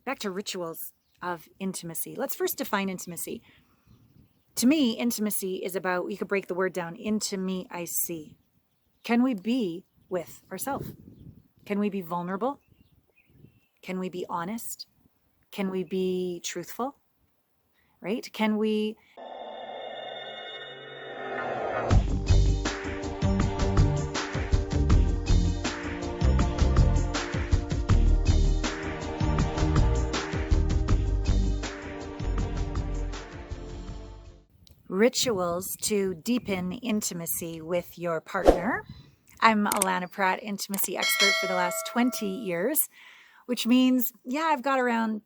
back to rituals of intimacy. Let's first define intimacy. To me, intimacy is about, you could break the word down, into me I see. Can we be with ourselves? Can we be vulnerable? Can we be honest? Can we be truthful? Right? Can we rituals to deepen intimacy with your partner? I'm Alana Pratt, Intimacy Expert for the last 20 years, which means, I've got around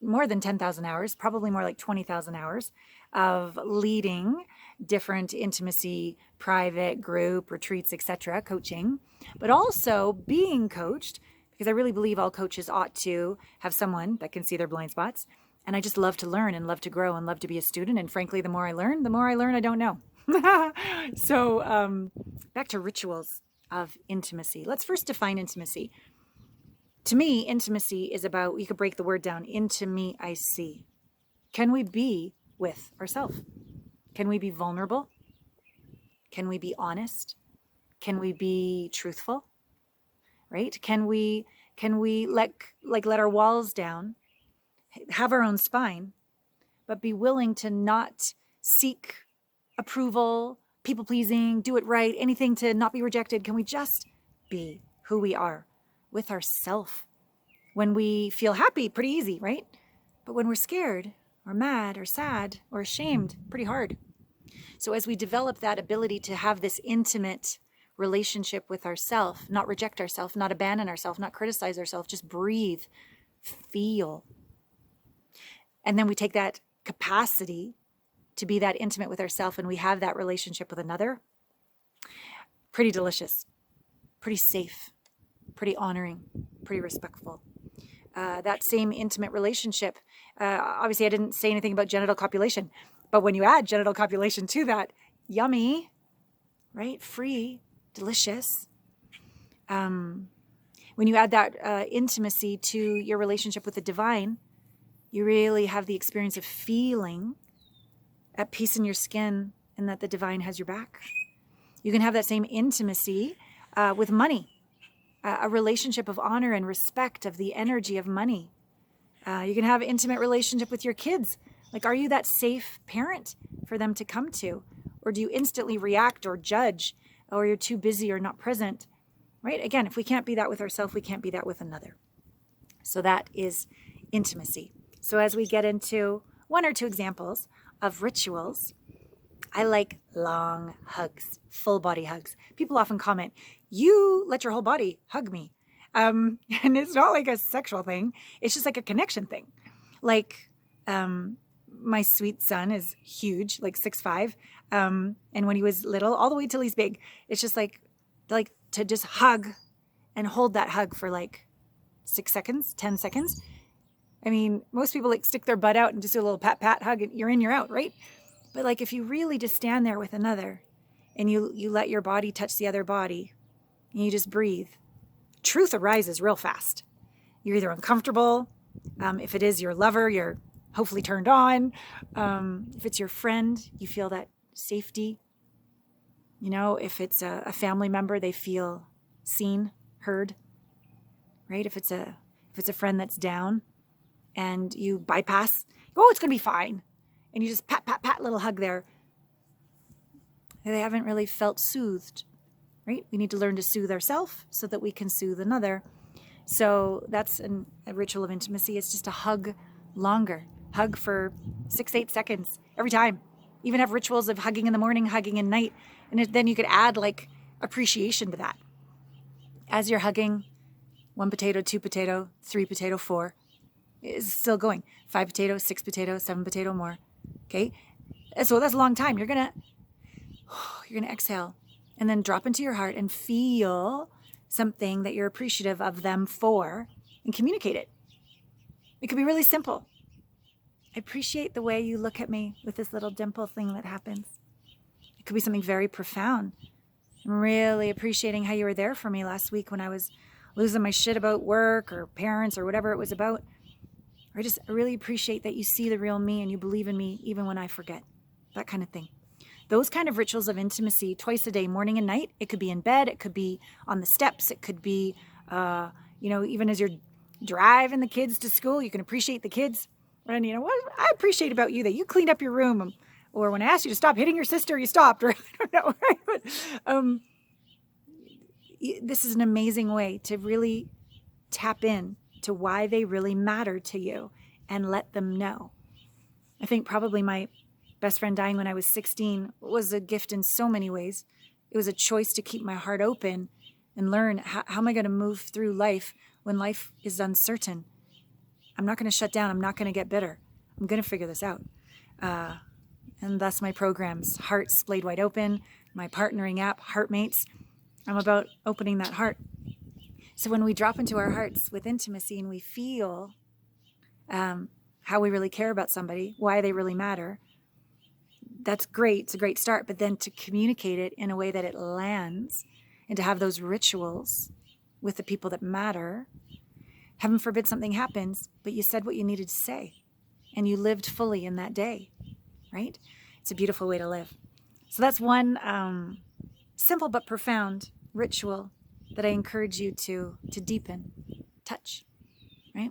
more than 10,000 hours, probably more like 20,000 hours of leading different intimacy, private, group, retreats, etc., coaching, but also being coached, because I really believe all coaches ought to have someone that can see their blind spots. And I just love to learn and love to grow and love to be a student. And frankly, the more I learn, I don't know. So back to rituals of intimacy. Let's first define intimacy. To me, intimacy is about, you could break the word down, into me I see. Can we be with ourselves? Can we be vulnerable? Can we be honest? Can we be truthful? Right? Can we let our walls down, have our own spine, but be willing to not seek approval, people pleasing, do it right, anything to not be rejected? Can we just be who we are with ourself? When we feel happy, pretty easy, right? But when we're scared or mad or sad or ashamed, pretty hard. So as we develop that ability to have this intimate relationship with ourselves, not reject ourselves, not abandon ourselves, not criticize ourselves, just breathe, feel. And then we take that capacity to be that intimate with ourselves and we have that relationship with another. Pretty delicious, pretty safe, pretty honoring, pretty respectful. That same intimate relationship, obviously I didn't say anything about genital copulation, but when you add genital copulation to that, yummy, right? Free, delicious. When you add that intimacy to your relationship with the divine, you really have the experience of feeling at peace in your skin and that the divine has your back. You can have that same intimacy with money, a relationship of honor and respect of the energy of money. You can have an intimate relationship with your kids. Like, are you that safe parent for them to come to? Or do you instantly react or judge, or you're too busy or not present? Right? Again, if we can't be that with ourselves, we can't be that with another. So that is intimacy. So as we get into one or two examples of rituals, I like long hugs, full body hugs. People often comment, you let your whole body hug me. And it's not like a sexual thing. It's just like a connection thing. Like my sweet son is huge, like 6'5". And when he was little, all the way till he's big, it's just like to just hug and hold that hug for like 6 seconds, 10 seconds. I mean, most people like stick their butt out and just do a little pat, hug, and you're in, you're out, right? But like if you really just stand there with another and you let your body touch the other body and you just breathe, truth arises real fast. You're either uncomfortable. If it is your lover, you're hopefully turned on. If it's your friend, you feel that safety. You know, if it's a family member, they feel seen, heard, right? If it's a friend that's down, and you bypass, it's going to be fine. And you just pat, little hug there. They haven't really felt soothed, right? We need to learn to soothe ourselves so that we can soothe another. So that's a ritual of intimacy. It's just a hug longer. Hug for 6-8 seconds every time. Even have rituals of hugging in the morning, hugging at night. And then you could add like appreciation to that. As you're hugging, 1 potato, 2 potato, 3 potato, 4. Is still going. 5 potatoes, 6 potatoes, 7 potato more. Okay? So that's a long time. You're gonna exhale and then drop into your heart and feel something that you're appreciative of them for and communicate it. It could be really simple. I appreciate the way you look at me with this little dimple thing that happens. It could be something very profound. I'm really appreciating how you were there for me last week when I was losing my shit about work or parents or whatever it was about. Or I really appreciate that you see the real me and you believe in me even when I forget. That kind of thing. Those kind of rituals of intimacy twice a day, morning and night. It could be in bed. It could be on the steps. It could be, even as you're driving the kids to school, you can appreciate the kids. And you know what I appreciate about you, that you cleaned up your room. Or when I asked you to stop hitting your sister, you stopped. Or I don't know. Right? But this is an amazing way to really tap in to why they really matter to you and let them know. I think probably my best friend dying when I was 16 was a gift in so many ways. It was a choice to keep my heart open and learn how am I going to move through life when life is uncertain. I'm not going to shut down. I'm not going to get bitter. I'm going to figure this out. And thus my programs, Hearts Splayed Wide Open, my partnering app, Heartmates. I'm about opening that heart. So when we drop into our hearts with intimacy and we feel how we really care about somebody, why they really matter, that's great. It's a great start. But then to communicate it in a way that it lands and to have those rituals with the people that matter. Heaven forbid something happens, but you said what you needed to say and you lived fully in that day, right? It's a beautiful way to live. So that's one simple but profound ritual that I encourage you to deepen. Touch, right?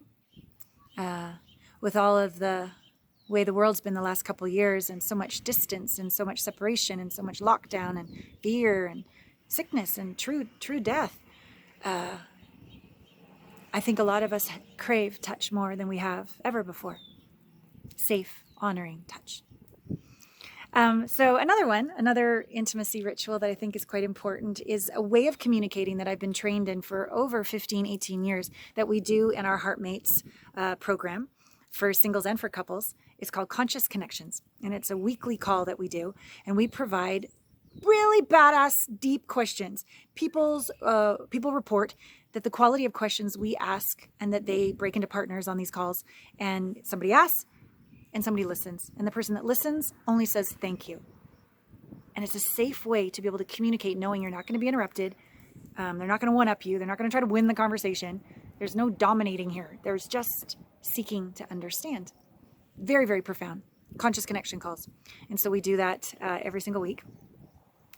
With all of the way the world's been the last couple of years and so much distance and so much separation and so much lockdown and fear and sickness and true death, I think a lot of us crave touch more than we have ever before. Safe, honoring touch. So another intimacy ritual that I think is quite important is a way of communicating that I've been trained in for over 15, 18 years that we do in our Heartmates program for singles and for couples. It's called Conscious Connections, and it's a weekly call that we do, and we provide really badass, deep questions. People report that the quality of questions we ask and that they break into partners on these calls, and somebody asks and somebody listens, and the person that listens only says thank you. And it's a safe way to be able to communicate knowing you're not going to be interrupted. They're not going to one-up you. They're not going to try to win the conversation. There's no dominating here. There's just seeking to understand. Very, very profound. Conscious connection calls. And so we do that every single week.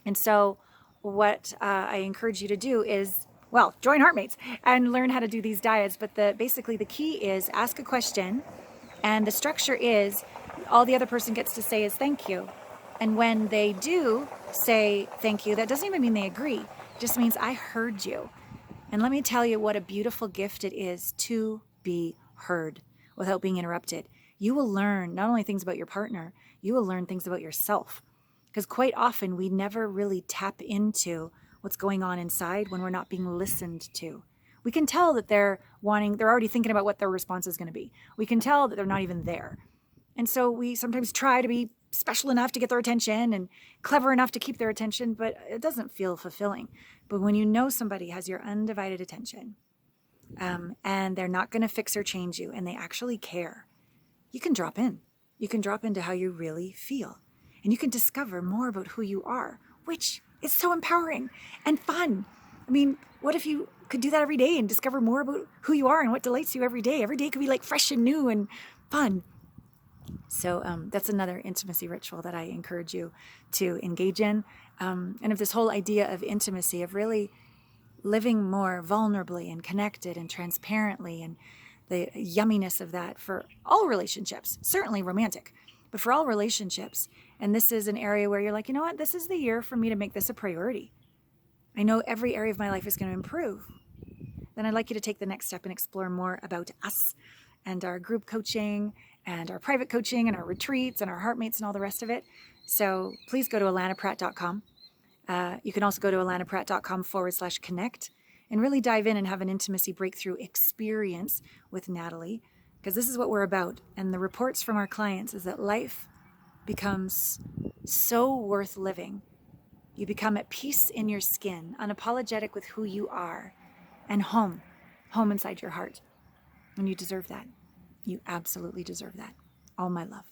And so what I encourage you to do is, join Heartmates and learn how to do these dyads. But basically the key is ask a question, and the structure is all the other person gets to say is thank you. And when they do say thank you, that doesn't even mean they agree. It just means I heard you. And let me tell you what a beautiful gift it is to be heard without being interrupted. You will learn not only things about your partner, you will learn things about yourself. Because quite often we never really tap into what's going on inside when we're not being listened to. We can tell that they're already thinking about what their response is going to be. We can tell that they're not even there. And so we sometimes try to be special enough to get their attention and clever enough to keep their attention, but it doesn't feel fulfilling. But when you know somebody has your undivided attention, and they're not going to fix or change you, and they actually care, you can drop in. You can drop into how you really feel. And you can discover more about who you are, which is so empowering and fun. I mean, what if you could do that every day and discover more about who you are and what delights you every day? Every day could be like fresh and new and fun. So that's another intimacy ritual that I encourage you to engage in. And of this whole idea of intimacy, of really living more vulnerably and connected and transparently, and the yumminess of that for all relationships, certainly romantic, but for all relationships. And this is an area where you're like, you know what? This is the year for me to make this a priority. I know every area of my life is going to improve. Then I'd like you to take the next step and explore more about us and our group coaching and our private coaching and our retreats and our Heartmates and all the rest of it. So please go to alanapratt.com. You can also go to alanapratt.com/connect and really dive in and have an intimacy breakthrough experience with Natalie, because this is what we're about. And the reports from our clients is that life becomes so worth living. You become at peace in your skin, unapologetic with who you are, and home inside your heart. And you deserve that. You absolutely deserve that. All my love.